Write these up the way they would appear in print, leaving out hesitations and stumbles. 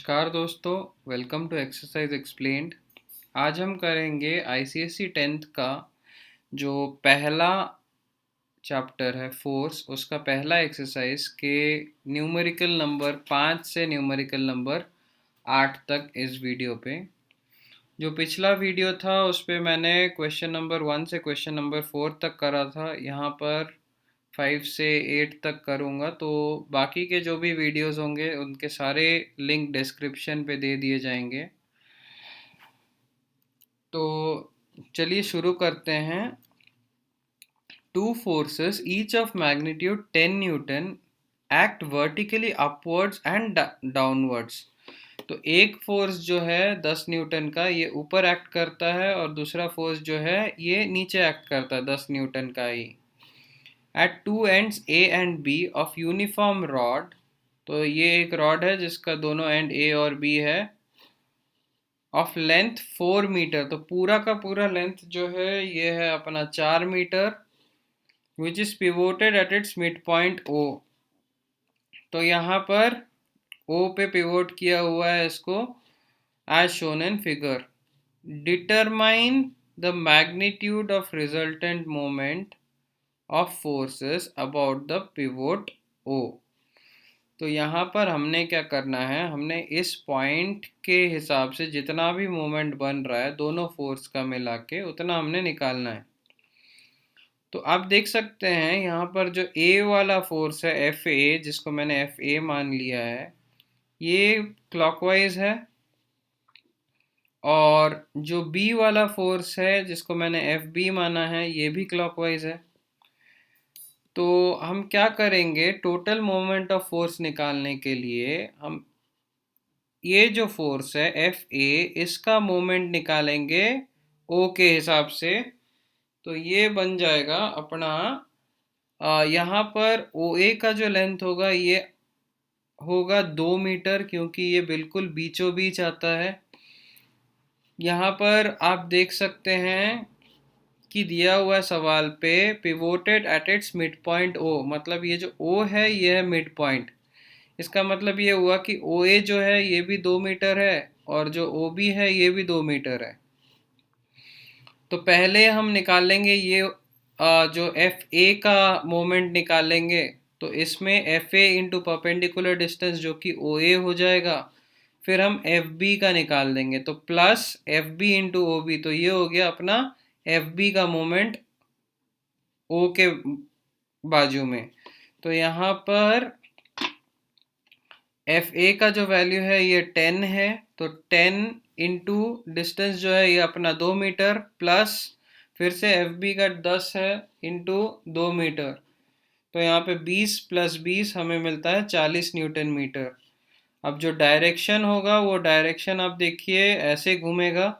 नमस्कार दोस्तों, welcome to exercise explained. आज हम करेंगे आईसीएसई 10th का जो पहला चैप्टर है फोर्स, उसका पहला एक्सरसाइज के न्यूमेरिकल नंबर 5 से न्यूमेरिकल नंबर 8 तक इस वीडियो पे। जो पिछला वीडियो था उस पे मैंने क्वेश्चन नंबर 1 से क्वेश्चन नंबर 4 तक करा था। यहाँ पर 5 से 8 तक करूँगा, तो बाकी के जो भी वीडियोस होंगे उनके सारे लिंक डिस्क्रिप्शन पे दे दिए जाएंगे। तो चलिए शुरू करते हैं। Two forces, each of magnitude 10 Newton, act vertically upwards and downwards। तो एक फोर्स जो है 10 न्यूटन का, ये ऊपर एक्ट करता है, और दूसरा फोर्स जो है ये नीचे एक्ट करता है 10 न्यूटन का ही। At two ends A and B of uniform rod, तो ये एक रॉड है जिसका दोनों एंड ए और बी है, ऑफ लेंथ 4 मीटर, तो पूरा का पूरा लेंथ जो है ये है अपना 4 metre, which is pivoted at its mid point O. तो यहाँ पर ओ पे पिवोट किया हुआ है इसको, as shown in figure. Determine the magnitude of resultant moment of forces about the pivot O. तो यहाँ पर हमने क्या करना है, हमने इस पॉइंट के हिसाब से जितना भी मोमेंट बन रहा है दोनों फोर्स का मिला के, उतना हमने निकालना है। तो आप देख सकते हैं यहाँ पर जो ए वाला फोर्स है एफ ए, जिसको मैंने एफ ए मान लिया है, ये क्लॉकवाइज है, और जो बी वाला फोर्स है जिसको मैंने एफ बी माना है, ये भी क्लॉकवाइज है। तो हम क्या करेंगे, टोटल मोमेंट ऑफ फोर्स निकालने के लिए हम ये जो फोर्स है एफ ए, इसका मोमेंट निकालेंगे ओ के हिसाब से। तो ये बन जाएगा अपना, यहाँ पर ओ ए का जो लेंथ होगा ये होगा 2 मीटर, क्योंकि ये बिल्कुल बीचों बीच आता है। यहाँ पर आप देख सकते हैं कि दिया हुआ सवाल पे pivoted at its mid point O, मतलब ये जो ओ है ये है मिड पॉइंट। इसका मतलब ये हुआ कि ओ ए जो है ये भी 2 मीटर है, और जो ओ बी है ये भी 2 मीटर है। तो पहले हम निकालेंगे ये जो एफ ए का मोमेंट निकालेंगे, तो इसमें F A into perpendicular distance जो कि ओ ए हो जाएगा। फिर हम एफ बी का निकाल देंगे, तो plus F B into O B, तो ये हो गया अपना एफ बी का मोमेंट ओ के बाजू में। तो यहाँ पर एफ ए का जो वैल्यू है ये 10 है, तो 10 इंटू डिस्टेंस जो है ये अपना 2 मीटर, प्लस फिर से एफ बी का 10 है इंटू 2 मीटर, तो यहाँ पे 20 प्लस 20 हमें मिलता है 40 न्यूटन मीटर। अब जो डायरेक्शन होगा वो डायरेक्शन आप देखिए ऐसे घूमेगा,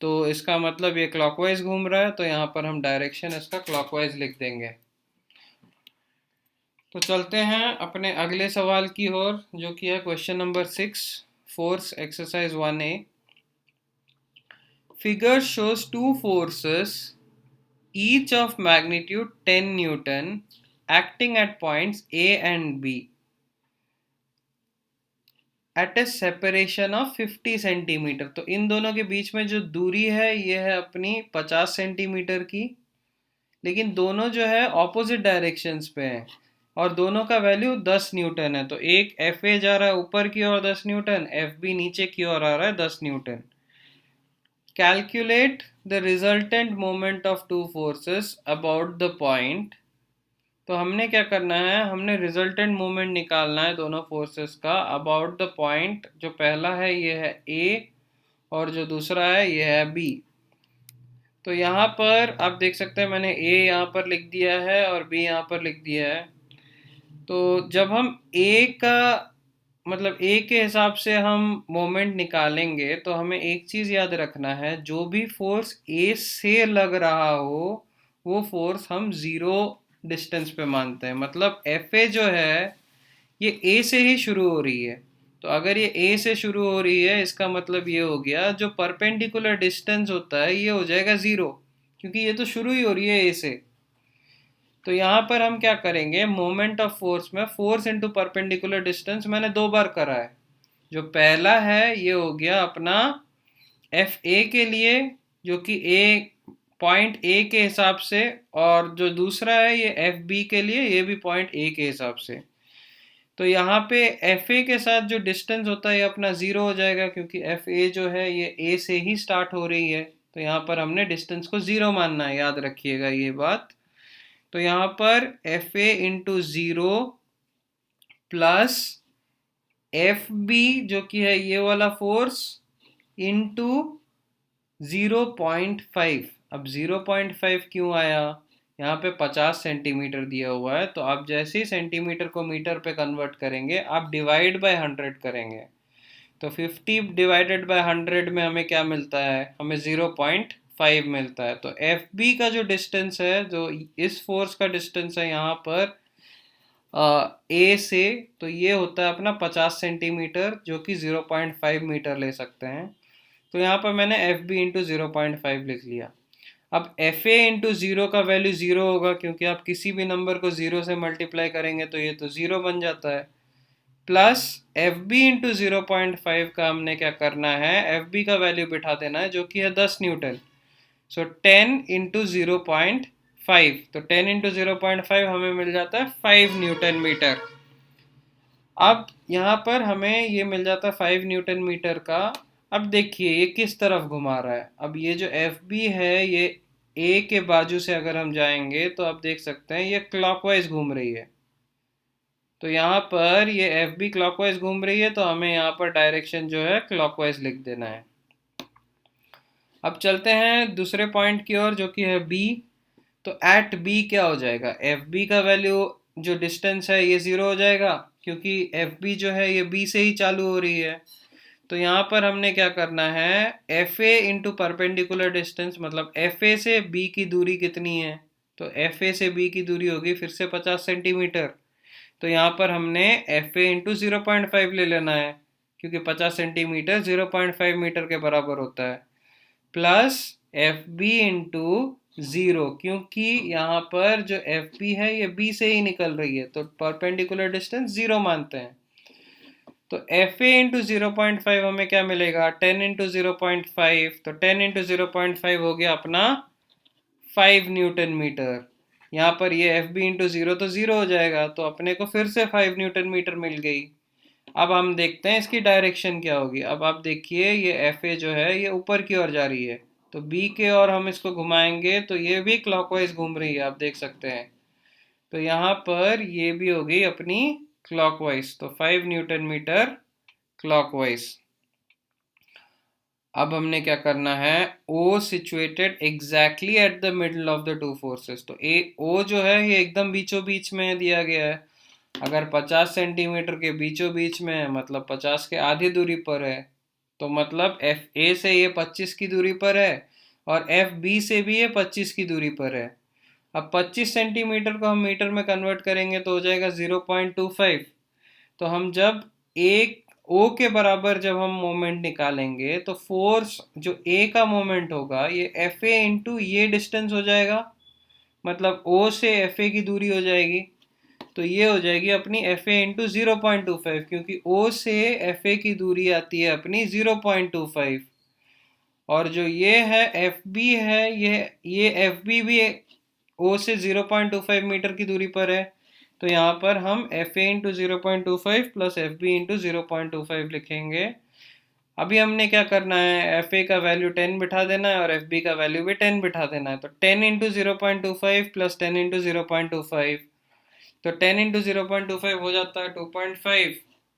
तो इसका मतलब ये क्लॉकवाइज घूम रहा है, तो यहाँ पर हम डायरेक्शन इसका क्लॉकवाइज लिख देंगे। तो चलते हैं अपने अगले सवाल की ओर, जो कि है question number 6, force exercise 1A। Figure shows two forces each of magnitude 10 Newton acting at points A and B at a separation of 50 centimetre. तो इन दोनों के बीच में जो दूरी है ये है अपनी 50 सेंटीमीटर की, लेकिन दोनों जो है ऑपोजिट डायरेक्शंस पे हैं, और दोनों का वैल्यू 10 न्यूटन है। तो एक एफ ए जा रहा है ऊपर की ओर 10 न्यूटन, एफ बी नीचे की ओर आ रहा है 10 Newton. Calculate the resultant moment of two forces about the point. तो हमने क्या करना है, हमने रिजल्टेंट मोमेंट निकालना है दोनों फोर्सेस का अबाउट द पॉइंट। जो पहला है ये है ए, और जो दूसरा है ये है बी। तो यहाँ पर आप देख सकते हैं मैंने ए यहाँ पर लिख दिया है और बी यहाँ पर लिख दिया है। तो जब हम ए का मतलब ए के हिसाब से हम मोमेंट निकालेंगे, तो हमें एक चीज़ याद रखना है, जो भी फोर्स ए से लग रहा हो वो फोर्स हम ज़ीरो डिस्टेंस पे मानते हैं। मतलब एफ ए जो है ये ए से ही शुरू हो रही है, तो अगर ये ए से शुरू हो रही है इसका मतलब ये हो गया जो परपेंडिकुलर डिस्टेंस होता है ये हो जाएगा ज़ीरो, क्योंकि ये तो शुरू ही हो रही है ए से। तो यहाँ पर हम क्या करेंगे, मोमेंट ऑफ फोर्स में फोर्स इंटू परपेंडिकुलर डिस्टेंस मैंने 2 बार करा है, जो पहला है ये हो गया अपना एफ ए के लिए, जो कि ए पॉइंट ए के हिसाब से, और जो दूसरा है ये एफ बी के लिए, ये भी पॉइंट ए के हिसाब से। तो यहाँ पे एफ ए के साथ जो डिस्टेंस होता है ये अपना ज़ीरो हो जाएगा, क्योंकि एफ ए जो है ये ए से ही स्टार्ट हो रही है। तो यहाँ पर हमने डिस्टेंस को ज़ीरो मानना है, याद रखिएगा ये बात। तो यहाँ पर F A into zero plus F B जो कि है ये वाला फोर्स इंटू 0.5। अब 0.5 क्यों आया? यहाँ पे 50 सेंटीमीटर दिया हुआ है, तो आप जैसे ही सेंटीमीटर को मीटर पे कन्वर्ट करेंगे आप डिवाइड बाय 100 करेंगे। तो 50 डिवाइडेड बाय 100 में हमें क्या मिलता है? हमें 0.5 मिलता है। तो एफ बी का जो डिस्टेंस है, जो इस फोर्स का डिस्टेंस है यहाँ पर ए से, तो ये होता है अपना 50 सेंटीमीटर, जो कि 0.5 मीटर ले सकते हैं। तो यहाँ पर मैंने एफ बी इंटू 0.5 लिख लिया। अब एफ ए इंटू ज़ीरो का वैल्यू ज़ीरो होगा, क्योंकि आप किसी भी नंबर को ज़ीरो से मल्टीप्लाई करेंगे तो ये तो ज़ीरो बन जाता है। प्लस एफ बी इंटू 0.5 का हमने क्या करना है? एफ बी का वैल्यू बिठा देना है, जो कि है 10 न्यूटन। सो 10 इंटू 0.5, तो 10 इंटू 0.5 हमें मिल जाता है 5 न्यूटन मीटर। अब यहाँ पर हमें ये मिल जाता है 5 न्यूटन मीटर का। अब देखिए ये किस तरफ घुमा रहा है। अब ये जो एफ बी है ये ए के बाजू से अगर हम जाएंगे तो आप देख सकते हैं ये क्लॉकवाइज घूम रही है। तो यहाँ पर ये एफ बी क्लॉकवाइज घूम रही है, तो हमें यहाँ पर डायरेक्शन जो है क्लॉकवाइज लिख देना है। अब चलते हैं दूसरे पॉइंट की ओर, जो कि है बी। तो एट बी क्या हो जाएगा? एफ बी का वैल्यू जो डिस्टेंस है ये ज़ीरो हो जाएगा, क्योंकि एफ बी जो है ये बी से ही चालू हो रही है। तो यहाँ पर हमने क्या करना है? F A into perpendicular distance, मतलब एफ ए से बी की दूरी कितनी है? तो एफ ए से बी की दूरी होगी फिर से 50 सेंटीमीटर। तो यहाँ पर हमने एफ ए इंटू 0.5 ले लेना है, क्योंकि 50 सेंटीमीटर 0.5 मीटर के बराबर होता है। Plus F B into zero, क्योंकि यहाँ पर जो एफ बी है ये बी से ही निकल रही है, तो परपेंडिकुलर डिस्टेंस ज़ीरो मानते हैं। तो एफ ए इंटू 0.5 हमें क्या मिलेगा? 10 इंटू 0.5, तो 10 इंटू 0.5 हो गया अपना 5 न्यूटन मीटर। यहाँ पर ये एफ बी इंटू ज़ीरो तो ज़ीरो हो जाएगा, तो अपने को फिर से 5 न्यूटन मीटर मिल गई। अब हम देखते हैं इसकी डायरेक्शन क्या होगी। अब आप देखिए ये एफ ए जो है ये ऊपर की ओर जा रही है, तो बी के ओर हम इसको घुमाएंगे तो ये भी क्लॉकवाइज घूम रही है, आप देख सकते हैं। तो यहाँ पर ये भी हो गई अपनी क्लॉकवाइज, तो 5 न्यूटन मीटर क्लॉकवाइज। अब हमने क्या करना है? O situated exactly at the middle of the two forces. तो ए O जो है ये एकदम बीचों बीच में दिया गया है। अगर 50 सेंटीमीटर के बीचों बीच में है, मतलब 50 के आधी दूरी पर है, तो मतलब एफ ए से ये 25 की दूरी पर है, और एफ बी से भी ये 25 की दूरी पर है। अब 25 सेंटीमीटर को हम मीटर में कन्वर्ट करेंगे तो हो जाएगा 0.25। तो हम जब एक ओ के बराबर जब हम मोमेंट निकालेंगे तो फोर्स जो ए का मोमेंट होगा ये एफ ए इंटू ये डिस्टेंस हो जाएगा, मतलब ओ से एफ ए की दूरी हो जाएगी। तो ये हो जाएगी अपनी एफ ए इंटू 0.25, क्योंकि ओ से एफ ए की दूरी आती है अपनी 0.25। और जो ये है एफ बी है, ये एफ बी भी ओ से 0.25 मीटर की दूरी पर है। तो यहाँ पर हम F A into 0.25 plus F B into 0.25 लिखेंगे। अभी हमने क्या करना है? एफ ए का वैल्यू 10 बिठा देना है और एफ बी का वैल्यू भी 10 बिठा देना है। तो 10 इंटू 0.25 प्लस 10 इंटू 0.25, तो 10 इंटू 0.25 हो जाता है 2.5,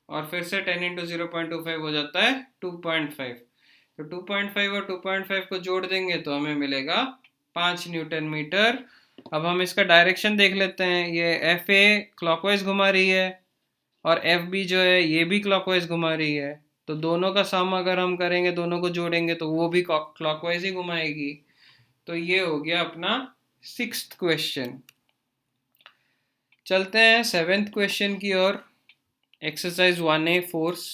और फिर से 10 इंटू 0.25 हो जाता है 2.5। तो 2.5 और 2.5 को जोड़ देंगे तो हमें मिलेगा 5 न्यूटन मीटर। अब हम इसका डायरेक्शन देख लेते हैं। ये एफ ए क्लॉकवाइज घुमा रही है और एफ बी जो है ये भी क्लॉकवाइज घुमा रही है, तो दोनों का सम अगर हम करेंगे, दोनों को जोड़ेंगे तो वो भी क्लॉकवाइज ही घुमाएगी। तो ये हो गया अपना 6th क्वेश्चन। चलते हैं 7th क्वेश्चन की ओर। Exercise 1A force.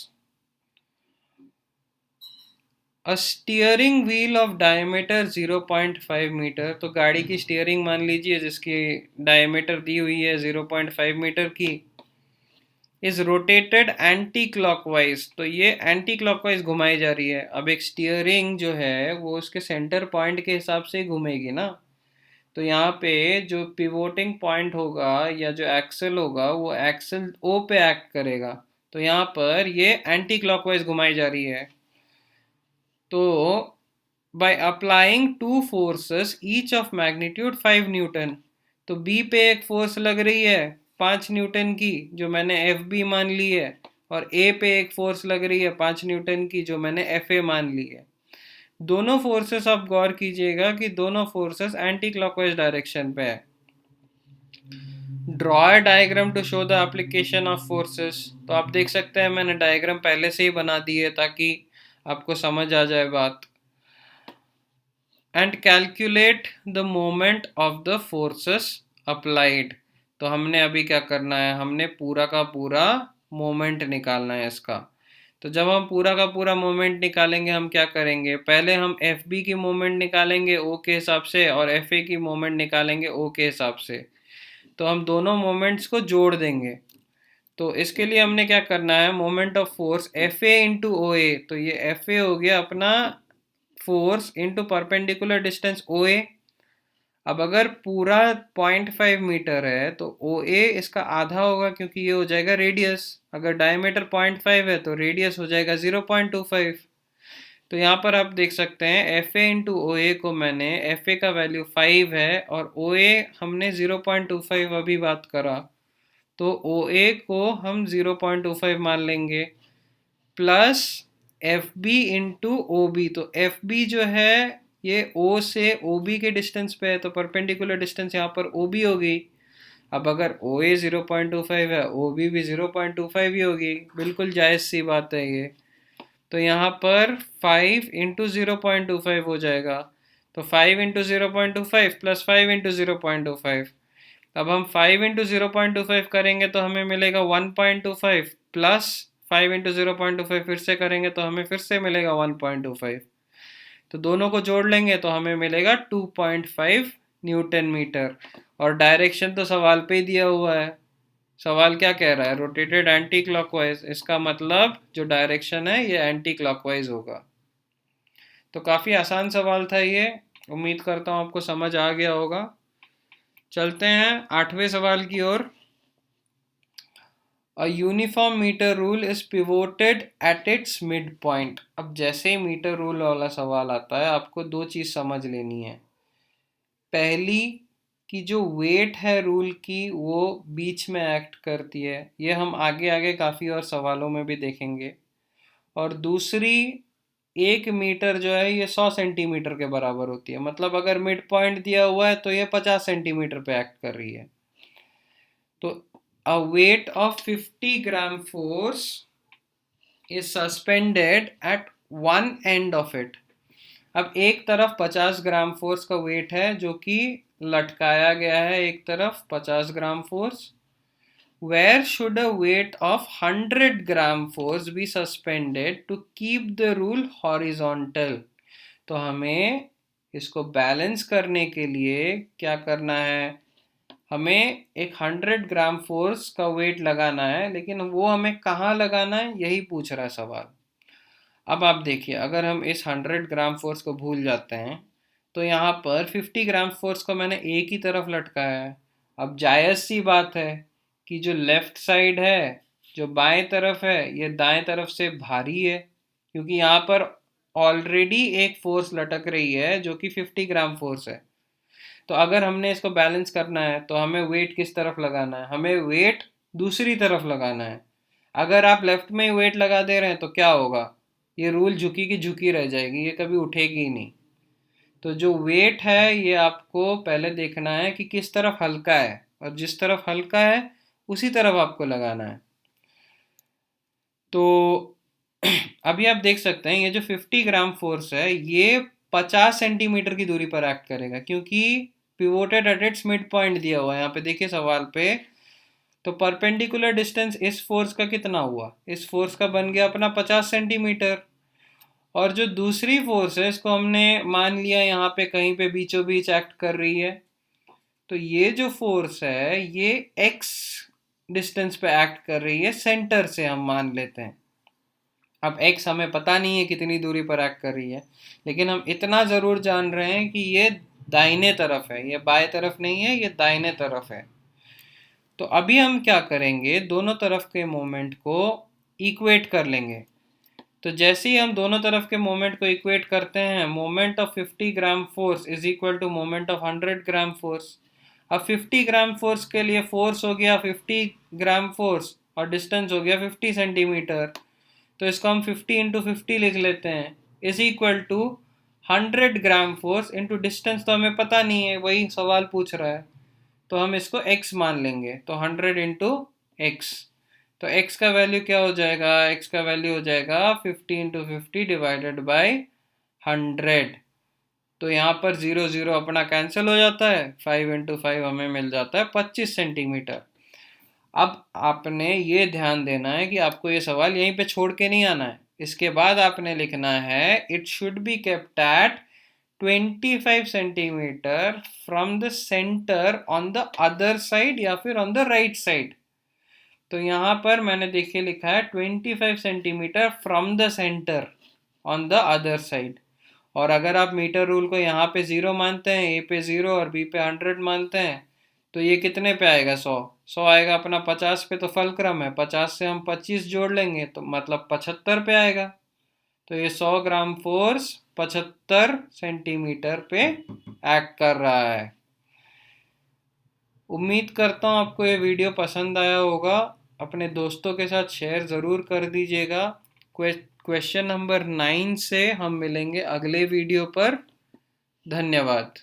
A steering wheel of diameter 0.5 metre. तो गाड़ी की स्टीयरिंग मान लीजिए जिसकी डायमीटर दी हुई है 0.5 मीटर की, इज रोटेटेड एंटी क्लॉकवाइज, तो ये एंटी क्लॉकवाइज घुमाई जा रही है। अब एक स्टीयरिंग जो है वो उसके सेंटर पॉइंट के हिसाब से ही घूमेगी ना, तो यहाँ पे जो पिवोटिंग पॉइंट होगा या जो एक्सल होगा वो एक्सल ओ पे एक्ट करेगा, तो यहाँ पर ये एंटी क्लॉकवाइज घुमाई जा रही है। तो by applying two forces each of magnitude 5 Newton, तो बी पे एक फोर्स लग रही है 5 न्यूटन की जो मैंने एफ बी मान ली है, और ए पे एक फोर्स लग रही है 5 न्यूटन की जो मैंने एफ ए मान ली है। दोनों फोर्सेस आप गौर कीजिएगा कि दोनों फोर्सेस एंटी क्लॉकवाइज डायरेक्शन पे है। Draw a diagram to show the application of forces, तो आप देख सकते हैं मैंने डायग्राम पहले से ही बना दी है ताकि आपको समझ आ जाए बात। And calculate the moment of the forces applied, तो हमने अभी क्या करना है, हमने पूरा का पूरा मोमेंट निकालना है इसका। तो जब हम पूरा का पूरा मोमेंट निकालेंगे हम क्या करेंगे, पहले हम एफ बी की मोमेंट निकालेंगे ओ के हिसाब से और एफ ए की मोमेंट निकालेंगे ओ के हिसाब से। तो हम दोनों मोमेंट्स को जोड़ देंगे। तो इसके लिए हमने क्या करना है, moment of force F A into O A, तो ये एफ ए हो गया अपना force into perpendicular distance O A. अब अगर पूरा 0.5 मीटर है तो ओ ए इसका आधा होगा क्योंकि ये हो जाएगा रेडियस। अगर डायमीटर 0.5 है तो रेडियस हो जाएगा 0.25। तो यहाँ पर आप देख सकते हैं एफ ए इंटू ओ ए को मैंने, एफ ए का वैल्यू 5 है और ओ ए हमने 0.25 अभी बात करा, तो ओ ए को हम 0.25 मान लेंगे, plus F B into O B. तो एफ बी जो है ये ओ से ओ बी के डिस्टेंस पे है, तो परपेंडिकुलर डिस्टेंस यहाँ पर ओ बी होगी। अब अगर ओ ए 0.25 है ओ बी भी 0.25 ही होगी, बिल्कुल जायज़ सी बात है ये। तो यहाँ पर 5 इंटू 0.25 हो जाएगा, तो 5 इंटू 0.25 प्लस 5 इंटू 0.25। अब हम 5 इंटू 0.25 करेंगे तो हमें मिलेगा 1.25, प्लस 5 इंटू 0.25 फिर से करेंगे तो हमें फिर से मिलेगा 1.25। तो दोनों को जोड़ लेंगे तो हमें मिलेगा 2.5 न्यूटन मीटर। और डायरेक्शन तो सवाल पे ही दिया हुआ है, सवाल क्या कह रहा है, रोटेटेड एंटी क्लॉकवाइज, इसका मतलब जो डायरेक्शन है ये एंटी क्लॉकवाइज होगा। तो काफ़ी आसान सवाल था ये, उम्मीद करता हूँ आपको समझ आ गया होगा। चलते हैं 8वें सवाल की ओर। A uniform metre rule is pivoted at its mid point. अब जैसे ही मीटर रूल वाला सवाल आता है आपको दो चीज़ समझ लेनी है। पहली कि जो वेट है रूल की वो बीच में एक्ट करती है, ये हम आगे आगे काफ़ी और सवालों में भी देखेंगे। और दूसरी, 1 मीटर जो है ये 100 सेंटीमीटर के बराबर होती है, मतलब अगर मिड पॉइंट दिया हुआ है तो ये 50 सेंटीमीटर पे एक्ट कर रही है। तो a weight of 50 gram force is suspended at one end of it। अब एक तरफ 50 ग्राम फोर्स का वेट है जो कि लटकाया गया है, एक तरफ 50 gram force. Where should a weight of 100 gram force be suspended to keep the rule horizontal? तो हमें इसको बैलेंस करने के लिए क्या करना है, हमें एक 100 ग्राम फोर्स का वेट लगाना है, लेकिन वो हमें कहाँ लगाना है यही पूछ रहा है सवाल। अब आप देखिए, अगर हम इस 100 ग्राम फोर्स को भूल जाते हैं तो यहाँ पर 50 ग्राम फोर्स को मैंने एक ही तरफ लटकाया है। अब जायज़ सी बात है कि जो लेफ़्ट साइड है, जो बाएं तरफ है, ये दाएं तरफ से भारी है क्योंकि यहाँ पर ऑलरेडी एक फोर्स लटक रही है जो कि 50 ग्राम फोर्स है। तो अगर हमने इसको बैलेंस करना है तो हमें वेट किस तरफ लगाना है, हमें वेट दूसरी तरफ लगाना है। अगर आप लेफ्ट में वेट लगा दे रहे हैं तो क्या होगा, ये रूल झुकी की झुकी रह जाएगी, ये कभी उठेगी ही नहीं। तो जो वेट है ये आपको पहले देखना है कि किस तरफ हल्का है, और जिस तरफ हल्का है उसी तरफ आपको लगाना है। तो अभी आप देख सकते हैं ये जो 50 ग्राम फोर्स है ये 50 सेंटीमीटर की दूरी पर एक्ट करेगा क्योंकि pivoted at its mid point दिया हुआ है यहाँ पे, देखिए सवाल पे। तो परपेंडिकुलर डिस्टेंस इस फोर्स का कितना हुआ, इस फोर्स का बन गया अपना 50 सेंटीमीटर। और जो दूसरी फोर्स है इसको हमने मान लिया यहाँ पे कहीं पे बीचों बीच एक्ट कर रही है, तो ये जो फोर्स है ये एक्स डिस्टेंस पे एक्ट कर रही है, सेंटर से हम मान लेते हैं। अब x हमें पता नहीं है कितनी दूरी पर एक्ट कर रही है, लेकिन हम इतना ज़रूर जान रहे हैं कि ये दाहिने तरफ है, ये बाएं तरफ नहीं है, ये दाहिने तरफ है। तो अभी हम क्या करेंगे, दोनों तरफ के मोमेंट को इक्वेट कर लेंगे। तो जैसे ही हम दोनों तरफ के मोमेंट को इक्वेट करते हैं, moment of 50 gram force is equal to moment of 100 gram force. अब 50 ग्राम फोर्स के लिए फोर्स हो गया 50 ग्राम फोर्स और डिस्टेंस हो गया 50 सेंटीमीटर। तो इसको हम 50 इंटू 50 लिख लेते हैं, is equal to 100 gram force into distance तो हमें पता नहीं है, वही सवाल पूछ रहा है, तो हम इसको x मान लेंगे। तो 100 इंटू एक्स, तो x का वैल्यू क्या हो जाएगा, x का वैल्यू हो जाएगा 50 इंटू 50 डिवाइडेड बाई 100। तो यहाँ पर 0 0 अपना कैंसिल हो जाता है, 5 इंटू 5 हमें मिल जाता है 25 सेंटीमीटर। अब आपने ये ध्यान देना है कि आपको ये सवाल यहीं पे छोड़ के नहीं आना है। इसके बाद आपने लिखना है it should be kept at 25 centimetre from the centre on the other side या फिर ऑन द राइट साइड। तो यहाँ पर मैंने देखिए लिखा है 25 centimetre from the centre on the other side. और अगर आप मीटर रूल को यहाँ पे 0 मानते हैं, ए पे 0 और बी पे 100 मानते हैं, तो ये कितने पे आएगा, 100 आएगा अपना। 50 पे तो फलक्रम है, 50 से हम 25 जोड़ लेंगे तो मतलब 75 पे आएगा। तो ये 100 ग्राम फोर्स 75 सेंटीमीटर पे एक्ट कर रहा है। उम्मीद करता हूँ आपको ये वीडियो पसंद आया होगा, अपने दोस्तों के साथ शेयर ज़रूर कर दीजिएगा। क्वेश्चन नंबर 9 से हम मिलेंगे अगले वीडियो पर। धन्यवाद।